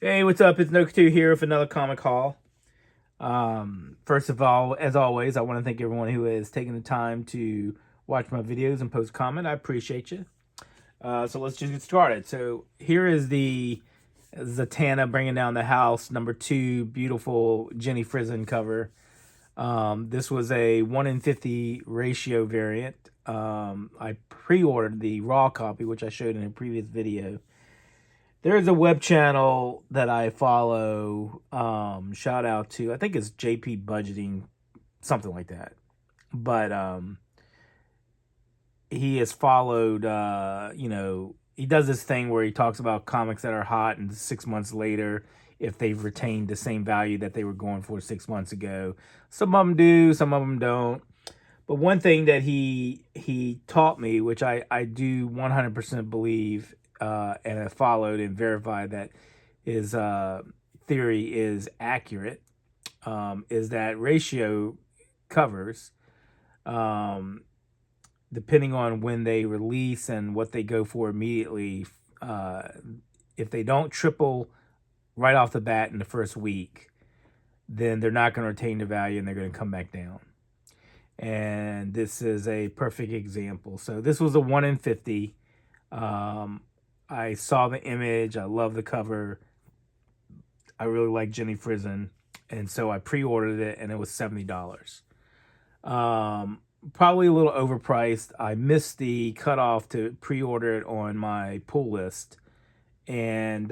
Hey, what's up? It's Noku2 here with another comic haul. First of all, as always, I want to thank everyone who has taken the time to watch my videos and post comment. I appreciate you. So let's just get started. So here is the Zatanna Bringing Down the House #2 beautiful Jenny Frison cover. This was a 1 in 50 ratio variant. I pre-ordered the raw copy, which I showed in a previous video. There's a web channel that I follow. Shout out to, I think it's JP Budgeting, something like that. But he has followed, he does this thing where he talks about comics that are hot, and 6 months later, if they've retained the same value that they were going for 6 months ago. Some of them do, some of them don't. But one thing that he taught me, which I do 100% believe, and have followed and verified that his theory is accurate, is that ratio covers, depending on when they release and what they go for immediately, if they don't triple right off the bat in the first week, then they're not going to retain the value and they're going to come back down. And this is a perfect example. So this was a 1 in 50. I saw the image. I love the cover. I really like Jenny Frison. And so I pre-ordered it, and it was $70. Probably a little overpriced. I missed the cutoff to pre-order it on my pull list. And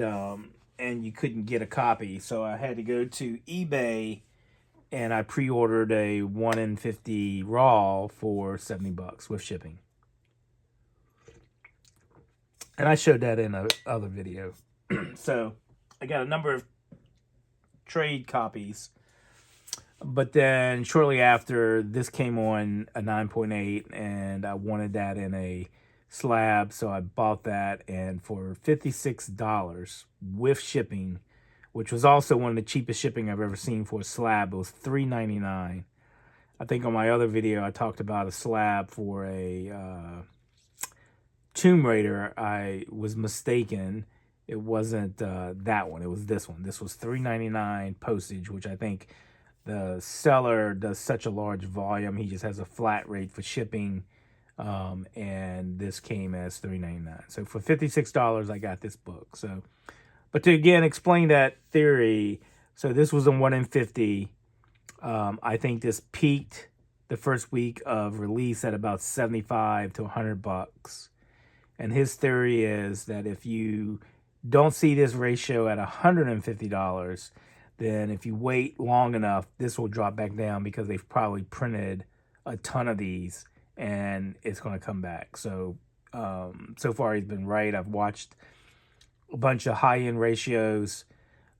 you couldn't get a copy. So I had to go to eBay, and I pre-ordered a 1 in 50 raw for $70 with shipping. And I showed that in another video. So I got a number of trade copies. But then shortly after, this came on a 9.8, and I wanted that in a slab. So I bought that, and for $56 with shipping, which was also one of the cheapest shipping I've ever seen for a slab, it was $3.99. I think on my other video, I talked about a slab for a Tomb Raider. I was mistaken. It wasn't that one. It was this one. This was $3.99 postage, which I think the seller does such a large volume. He just has a flat rate for shipping. And this came as $3.99. So for $56, I got this book. So, but to again explain that theory, so this was a 1 in 50. I think this peaked the first week of release at about $75 to $100. And his theory is that if you don't see this ratio at $150, then if you wait long enough, this will drop back down because they've probably printed a ton of these and it's going to come back. So, so far he's been right. I've watched a bunch of high-end ratios,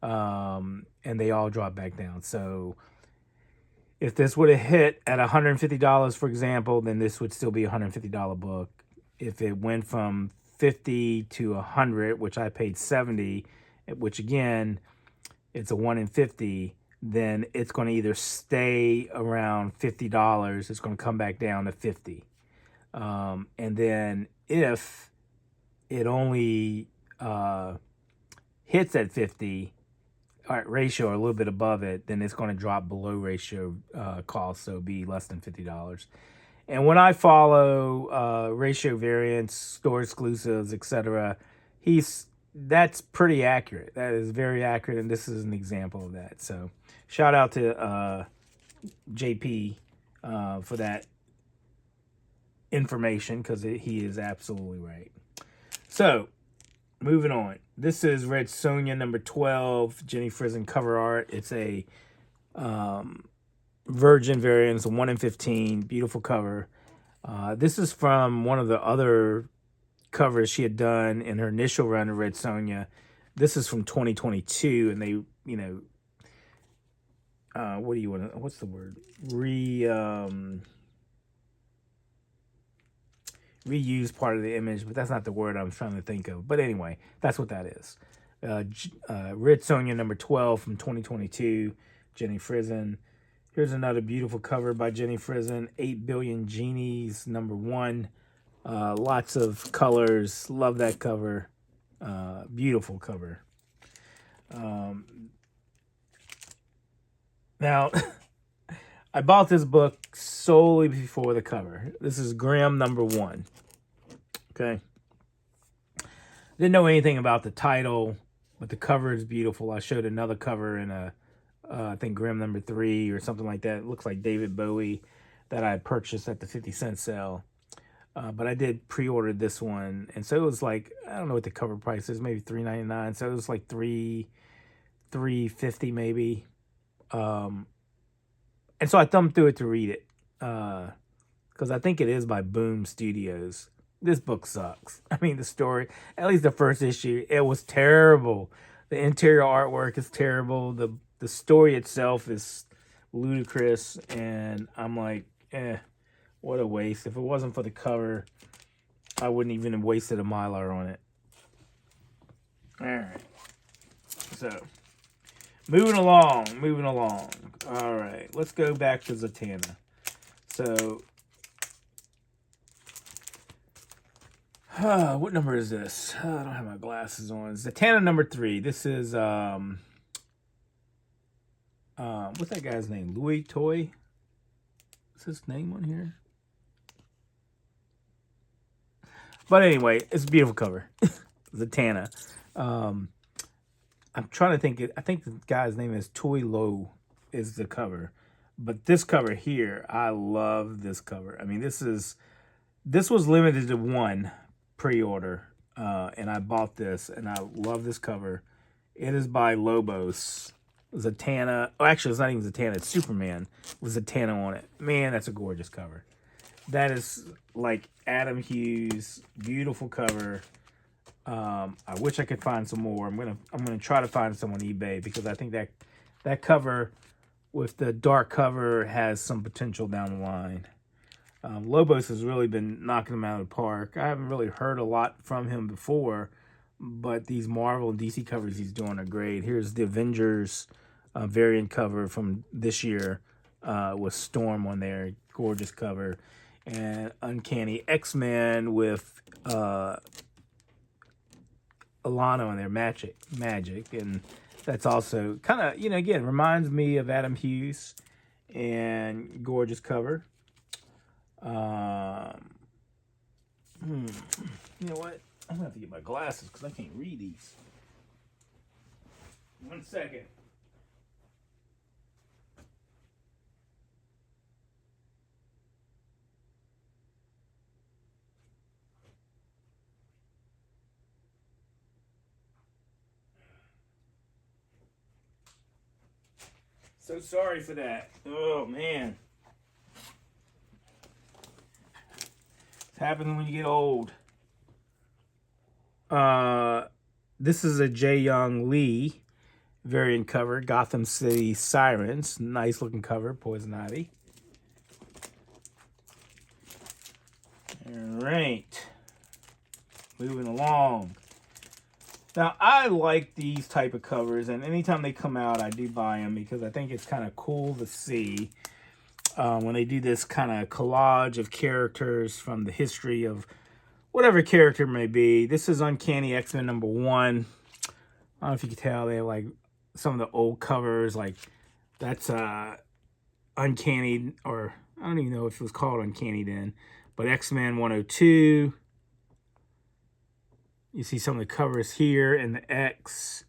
and they all drop back down. So if this would have hit at $150, for example, then this would still be a $150 book. If it went from 50 to 100, which I paid 70, which again, it's a 1 in 50, then it's going to either stay around $50, it's going to come back down to 50. And then if it only hits at 50 ratio or a little bit above it, then it's going to drop below ratio cost, so be less than $50. And when I follow ratio variants, store exclusives, etc., that's pretty accurate. That is very accurate, and this is an example of that. So shout out to JP for that information, because he is absolutely right. So moving on. This is Red Sonja #12, Jenny Frison cover art. It's a Virgin variant. It's a 1 in 15, beautiful cover. This is from one of the other covers she had done in her initial run of Red Sonja. This is from 2022, and they, what do you want to, what's the word? Reuse part of the image, but that's not the word I'm trying to think of. But anyway, that's what that is. Red Sonja #12 from 2022, Jenny Frison. Here's another beautiful cover by Jenny Frison, 8 Billion Genies #1. Lots of colors. Love that cover. Beautiful cover. Um, now, I bought this book solely before the cover. This is Grimm #1. Okay. Didn't know anything about the title, but the cover is beautiful. I showed another cover in I think Grimm #3 or something like that. It looks like David Bowie that I purchased at the 50-cent sale. But I did pre-order this one, and so it was like, I don't know what the cover price is, maybe $3.99. So it was like $3.50 maybe. And so I thumbed through it to read it, because I think it is by Boom Studios. This book sucks. I mean, the story, at least the first issue, it was terrible. The interior artwork is terrible. The story itself is ludicrous, and I'm like, what a waste. If it wasn't for the cover, I wouldn't even have wasted a Mylar on it. All right. So, moving along. All right. Let's go back to Zatanna. So, what number is this? I don't have my glasses on. Zatanna #3. This is, what's that guy's name? Louis Toy? What's his name on here? But anyway, it's a beautiful cover. Zatanna. I'm trying to think. I think the guy's name is Toy Low is the cover. But this cover here, I love this cover. I mean, this was limited to one pre-order. And I bought this, and I love this cover. It is by Lobos. Zatanna. Oh, actually, it's not even Zatanna. It's Superman with Zatanna on it. Man, that's a gorgeous cover. That is like Adam Hughes, beautiful cover. I wish I could find some more. I'm gonna try to find some on eBay, because I think that cover with the dark cover has some potential down the line. Lobos has really been knocking them out of the park. I haven't really heard a lot from him before, but these Marvel and DC covers he's doing are great. Here's the Avengers variant cover from this year with Storm on there. Gorgeous cover. And Uncanny X-Men with Alana on there, Magic. And that's also kind of, again, reminds me of Adam Hughes. And gorgeous cover. You know what? I'm going to have to get my glasses because I can't read these. 1 second. So sorry for that. Oh, man. It's happening when you get old. This is a J. Young Lee variant cover. Gotham City Sirens. Nice looking cover. Poison Ivy. Alright. Moving along. Now, I like these type of covers, and anytime they come out, I do buy them, because I think it's kind of cool to see when they do this kind of collage of characters from the history of whatever character may be. This is Uncanny X-Men #1. I don't know if you can tell, they have like some of the old covers, like that's Uncanny, or I don't even know if it was called Uncanny then, but X-Men 102. You see some of the covers here, and the X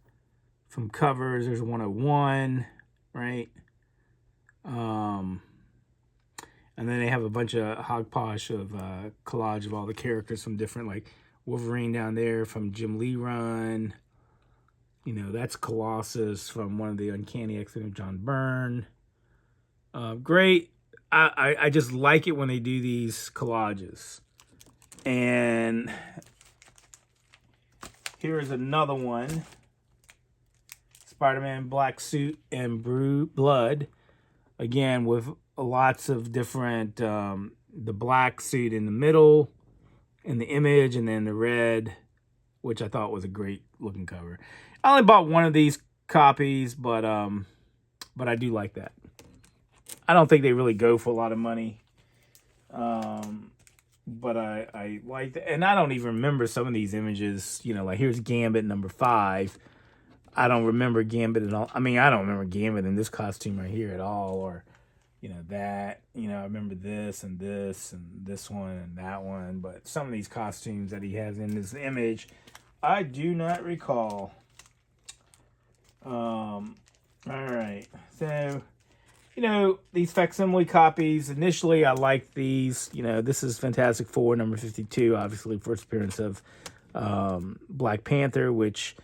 from covers. There's 101, right? And then they have a bunch of hogposh of collage of all the characters from different, like Wolverine down there from Jim Lee run. That's Colossus from one of the Uncanny X-Men of John Byrne. Great. I just like it when they do these collages. And here is another one. Spider-Man Black Suit and Blood. Again, with lots of different, the black suit in the middle, in the image, and then the red, which I thought was a great looking cover. I only bought one of these copies, but I do like that. I don't think they really go for a lot of money. But I like that. And I don't even remember some of these images, like here's Gambit #5. I don't remember Gambit at all. I mean, I don't remember Gambit in this costume right here at all, or that. I remember this and this and this one and that one, but some of these costumes that he has in this image, I do not recall. All right, so these facsimile copies. Initially, I liked these. This is Fantastic Four number 52, obviously first appearance of Black Panther, which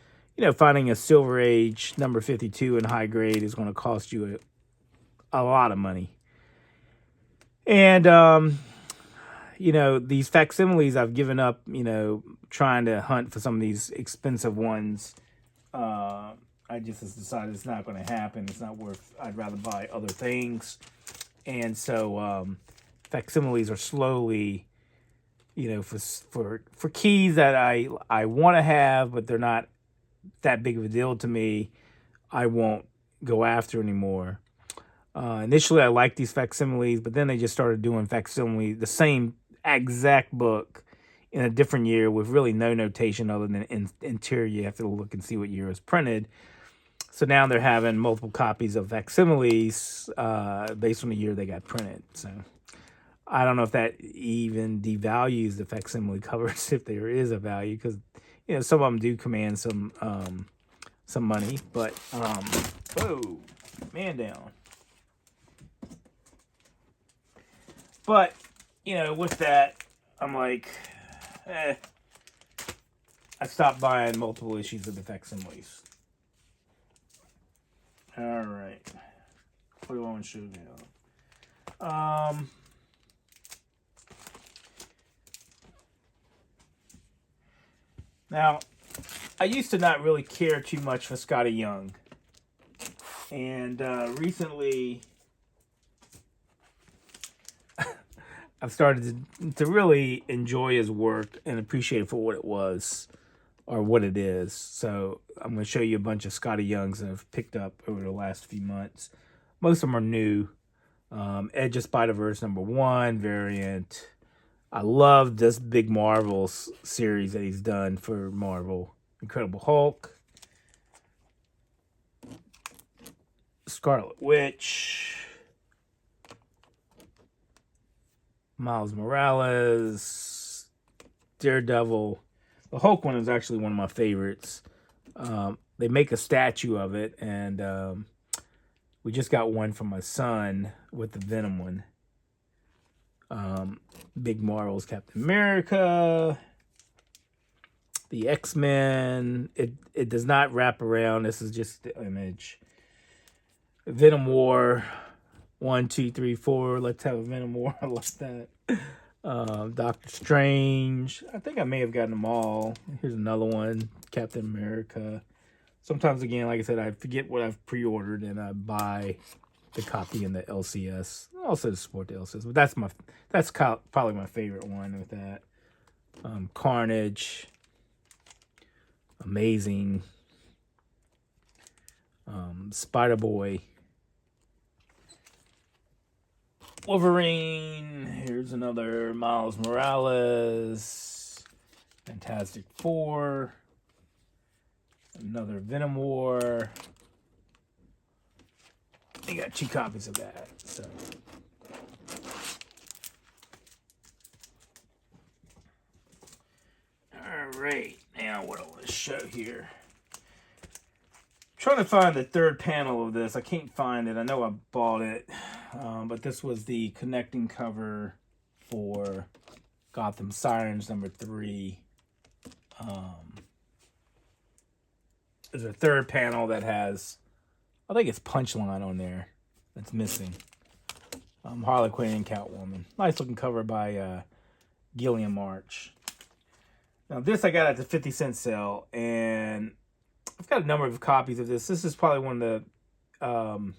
finding a Silver Age number 52 in high grade is going to cost you a lot of money. And these facsimiles, I've given up. Trying to hunt for some of these expensive ones. I just decided it's not going to happen. It's not worth. I'd rather buy other things. And so facsimiles are slowly, for keys that I want to have, but they're not that big of a deal to me, I won't go after anymore. Initially, I liked these facsimiles, but then they just started doing facsimiles, the same exact book in a different year with really no notation other than interior. You have to look and see what year it was printed. So now they're having multiple copies of facsimiles based on the year they got printed. So I don't know if that even devalues the facsimile covers, if there is a value, because some of them do command some money. But whoa, man down. But with that, I'm like, I stopped buying multiple issues of the facsimiles. All right, what do I want to show now? Now, I used to not really care too much for Skottie Young, and recently I've started to really enjoy his work and appreciate it for what it was, or what it is. So I'm going to show you a bunch of Skottie Youngs that I've picked up over the last few months. Most of them are new. Edge of Spider-Verse #1 variant. I love this big Marvel series that he's done for Marvel. Incredible Hulk. Scarlet Witch. Miles Morales. Daredevil. The Hulk one is actually one of my favorites. They make a statue of it, and we just got one from my son with the Venom one. Big Marvel's Captain America, the X-Men. It does not wrap around. This is just the image. Venom War 1, 2, 3, 4. Let's have a Venom War. I like that. Doctor Strange. I think I may have gotten them all. Here's another one. Captain America. Sometimes, again, like I said, I forget what I've pre-ordered and I buy the copy in the LCS. Also to support the LCS, but that's probably my favorite one with that. Carnage. Amazing. Spider-Boy. Wolverine. Here's another Miles Morales. Fantastic Four. Another Venom War. I got 2 copies of that. So. Alright, now what I want to show here. I'm trying to find the third panel of this. I can't find it. I know I bought it. But this was the connecting cover for Gotham Sirens #3. There's a third panel that has, I think it's Punchline on there that's missing. Harley Quinn and Catwoman. Nice looking cover by Gillian March. Now this I got at the 50-cent sale, and I've got a number of copies of this. This is probably one of the,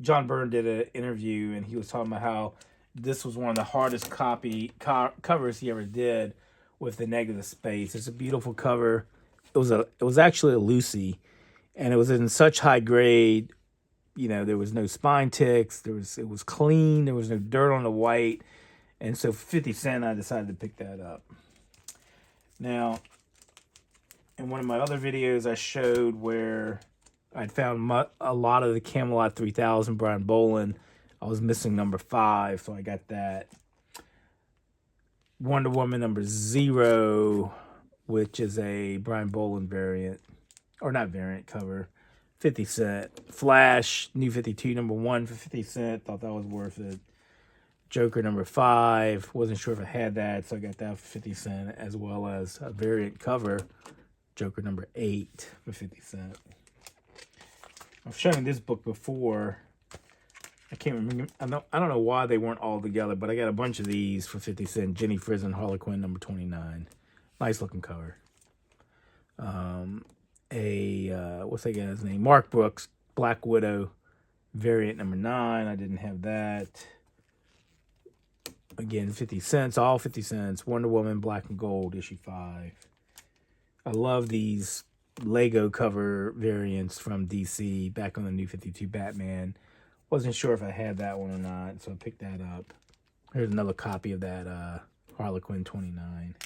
John Byrne did an interview, and he was talking about how this was one of the hardest covers he ever did with the negative space. It's a beautiful cover. It was actually a Lucy, and it was in such high grade. There was no spine ticks. It was clean. There was no dirt on the white, and so for 50 cents, I decided to pick that up. Now, in one of my other videos, I showed where I'd found a lot of the Camelot 3000 Brian Bolland. I was missing number 5, so I got that. Wonder Woman number 0, which is a Brian Bolland variant, or not variant, cover, 50 cent. Flash New 52 number 1 for 50 cent. Thought that was worth it. Joker number 5, wasn't sure if I had that, so I got that for 50 cent, as well as a variant cover, Joker number 8 for 50 cent. I've shown this book before. I can't remember. I don't know why they weren't all together, but I got a bunch of these for 50 cent. Jenny Frison, Harley Quinn number 29. Nice looking cover. What's that guy's name? Mark Brooks, Black Widow, variant number 9. I didn't have that. Again, 50 cents, all 50 cents. Wonder Woman, Black and Gold, issue 5. I love these Lego cover variants from DC back on the New 52 Batman. Wasn't sure if I had that one or not, so I picked that up. Here's another copy of that Harley Quinn 29.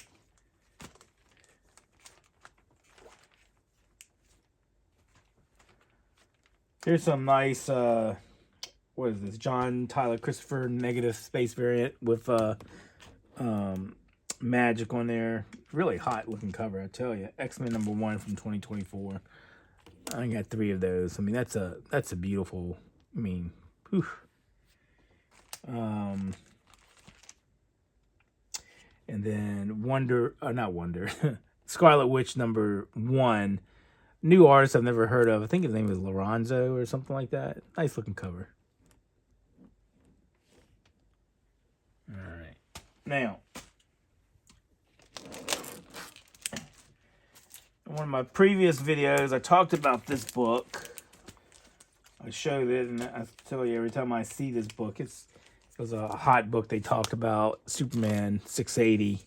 Here's some nice, what is this? John Tyler Christopher negative space variant with Magic on there. Really hot looking cover, I tell you. X-Men number 1 from 2024. I got 3 of those. I mean, that's a beautiful. I mean, whew. And then Scarlet Witch number 1. New artist I've never heard of. I think his name is Lorenzo or something like that. Nice looking cover. All right. Now, in one of my previous videos, I talked about this book. I showed it, and I tell you, every time I see this book, it was a hot book. They talked about Superman 680,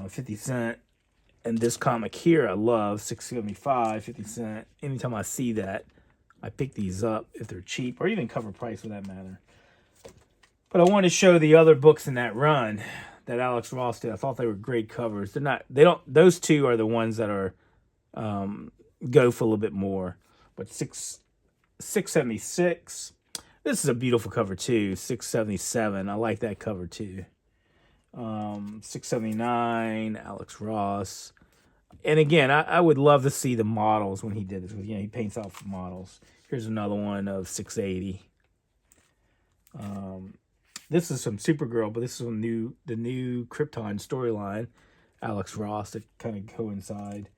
50 cent. And this comic here, I love, $6.75, 50 cent. Anytime I see that, I pick these up if they're cheap, or even cover price for that matter. But I want to show the other books in that run that Alex Ross did. I thought they were great covers. Those 2 are the ones that are, go for a little bit more. But $6.76. This is a beautiful cover too. $6.77. I like that cover too. $6.79. Alex Ross. And again, I would love to see the models when he did this. Because, he paints out models. Here's another one of $6.80. This is from Supergirl, but this is the new Krypton storyline. Alex Ross that kind of coincide.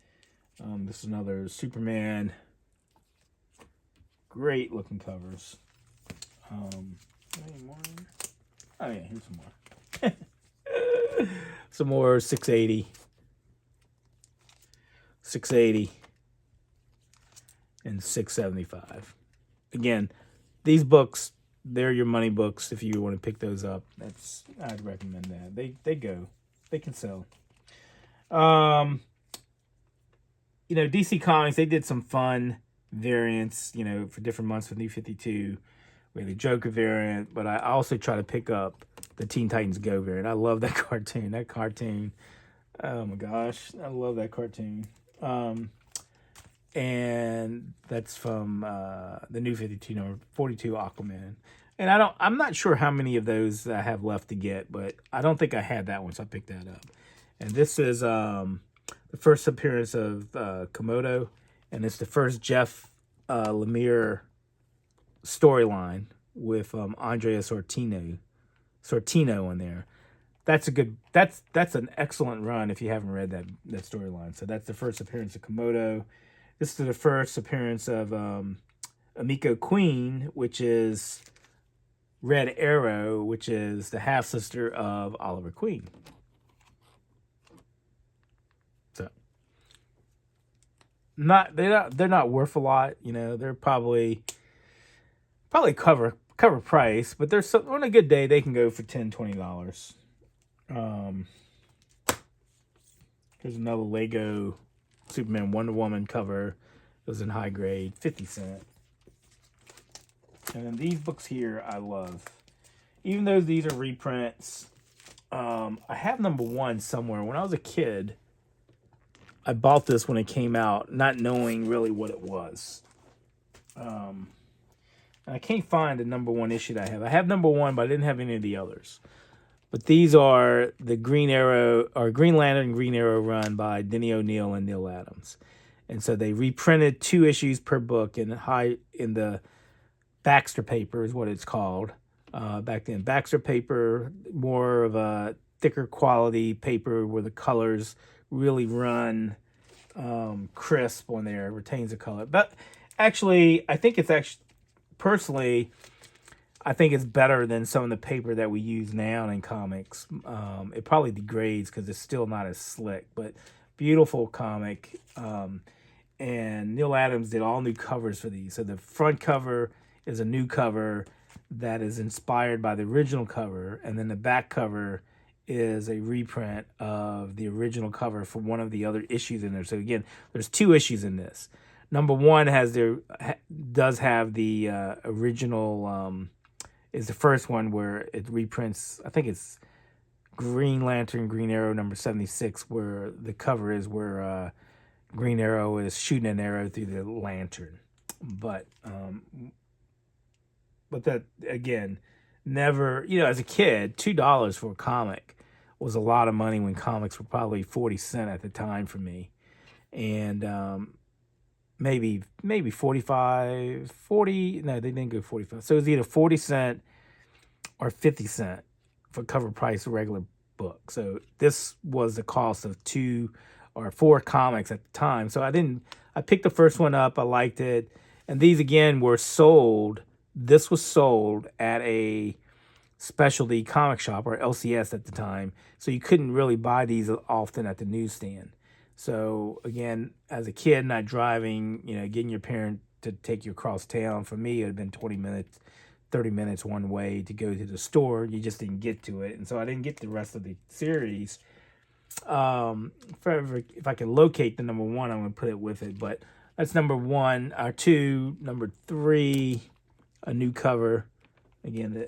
This is another Superman. Great looking covers. Any more? Oh yeah, here's some more. Some more $6.80. $6.80. And $6.75. Again, these books, they're your money books. If you want to pick those up, I'd recommend that. They can sell. DC Comics, they did some fun variants, for different months with New 52. We had the Joker variant, but I also try to pick up the Teen Titans Go variant. I love that cartoon. Oh my gosh, I love that cartoon. And that's from the New 52 number 42 Aquaman. And I'm not sure how many of those I have left to get, but I don't think I had that one, so I picked that up. And this is the first appearance of Komodo, and it's the first Jeff Lemire storyline with Andrea Sortino in there. That's an excellent run if you haven't read that storyline. So that's the first appearance of Komodo. This is the first appearance of Emiko Queen, which is Red Arrow, which is the half sister of Oliver Queen. So they're not worth a lot, They're probably cover price, but on a good day they can go for $10-$20. Here's another Lego Superman Wonder Woman cover. It was in high grade, 50 cent. And then these books here I love. Even though these are reprints, I have number 1 somewhere. When I was a kid, I bought this when it came out, not knowing really what it was. And I can't find the number 1 issue that I have. I have number 1, but I didn't have any of the others. But these are the Green Arrow, or Green Lantern and Green Arrow run by Denny O'Neil and Neil Adams. And so they reprinted 2 issues per book in the Baxter paper is what it's called. Back then, Baxter paper, more of a thicker quality paper where the colors really run crisp on there, retains the color. But actually, I think it's personally, I think it's better than some of the paper that we use now in comics. It probably degrades because it's still not as slick, but beautiful comic. And Neil Adams did all new covers for these. So the front cover is a new cover that is inspired by the original cover, and then the back cover is a reprint of the original cover for one of the other issues in there. So again, there's 2 issues in this. Number 1 does have the original, is the first one where it reprints, I think it's Green Lantern, Green Arrow number 76, where the cover is where Green Arrow is shooting an arrow through the lantern. But that, again, never, as a kid, $2 for a comic was a lot of money when comics were probably 40 cents at the time for me. And maybe 45, 40, no, they didn't go 45. So it was either 40 cents or 50 cents for cover price regular book. So this was the cost of 2 or 4 comics at the time. So I picked the first one up, I liked it. And these again were sold. This was sold at a specialty comic shop, or LCS at the time. So you couldn't really buy these often at the newsstand. So again, as a kid, not driving, getting your parent to take you across town, for me, it had been 20 minutes, 30 minutes one way to go to the store. You just didn't get to it. And so I didn't get the rest of the series. If I can locate the number 1, I'm going to put it with it. But that's number 1. 2, number 3, a new cover. Again,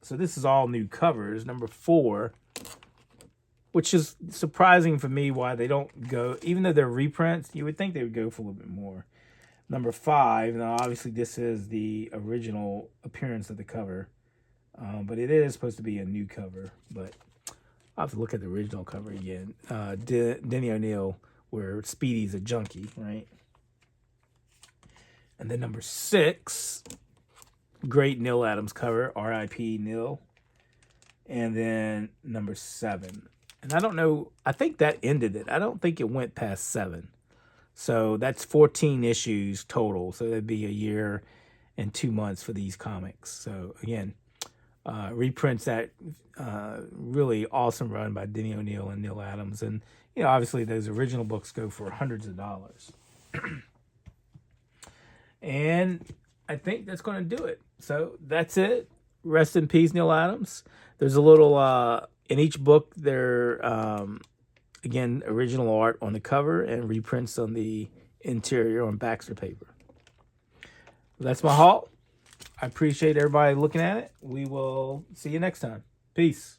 so this is all new covers. Number 4, which is surprising for me why they don't go, even though they're reprints, you would think they would go for a little bit more. Number 5, now obviously this is the original appearance of the cover, but it is supposed to be a new cover. But I'll have to look at the original cover again. Denny O'Neil, where Speedy's a junkie, right? And then number 6, great Neil Adams cover, R.I.P. Neil. And then number 7. And I don't know, I think that ended it. I don't think it went past 7. So that's 14 issues total. So that'd be a year and 2 months for these comics. So again, reprints that really awesome run by Denny O'Neil and Neil Adams. And, obviously those original books go for hundreds of dollars. And I think that's going to do it. So that's it. Rest in peace, Neil Adams. There's a little, in each book, there, again, original art on the cover and reprints on the interior on Baxter paper. That's my haul. I appreciate everybody looking at it. We will see you next time. Peace.